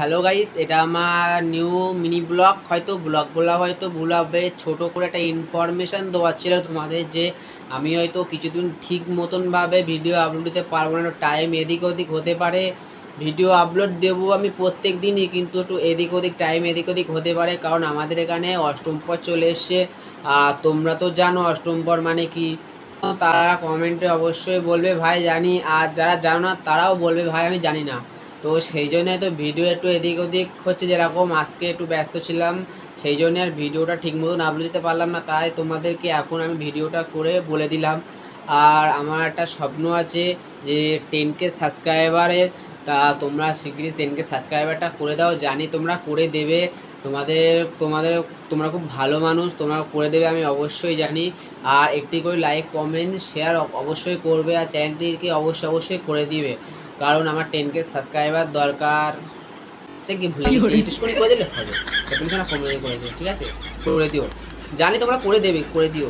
Hello guys, এটা আমার new mini blog. হয়তো ব্লগ বলা হয়তো ভুল হবে, ছোটো করে একটা ইনফরমেশান দেওয়া ছিল তোমাদের যে আমি হয়তো কিছুদিন ঠিক মতনভাবে ভিডিও আপলোড দিতে পারবো না। টাইম এদিক ওদিক হতে পারে, ভিডিও আপলোড দেবো আমি প্রত্যেক দিনই, কিন্তু একটু এদিক ওদিক টাইম এদিক ওদিক হতে পারে, কারণ আমাদের এখানে অষ্টম পর চলে এসছে। তোমরা তো জানো অষ্টম পর মানে কি, তারা কমেন্টে অবশ্যই বলবে ভাই জানি, আর যারা জানো না তারাও বলবে ভাই আমি জানি না। তো সেই জন্য তো ভিডিও একটু এদিক ওদিক হচ্ছে, যেরকম আজকে একটু ব্যস্ত ছিলাম সেই জন্য আর ভিডিওটা ঠিক মতন আপলোড দিতে পারলাম না, তাই তোমাদেরকে এখন আমি ভিডিওটা করে বলে দিলাম। আর আমার একটা স্বপ্ন আছে যে 10K সাবস্ক্রাইবারের, তা তোমরা শিগগিরই 10K সাবস্ক্রাইবারটা করে দাও, জানি তোমরা করে দেবে। তোমাদের তোমাদের তোমরা খুব ভালো মানুষ, তোমরা করে দেবে আমি অবশ্যই জানি। আর একটি করে লাইক কমেন্ট শেয়ার অবশ্যই করবে, আর চ্যানেলটিকে অবশ্যই করে দিবে, কারণ আমার 10K সাবস্ক্রাইবার দরকার। কি ভুলে গেছি, ইউটিউব করে দিলে হবে, তুমি কমেন্ট করে দিও, ঠিক আছে? করে দিও, জানি তোমরা করে দেবে, করে দিও।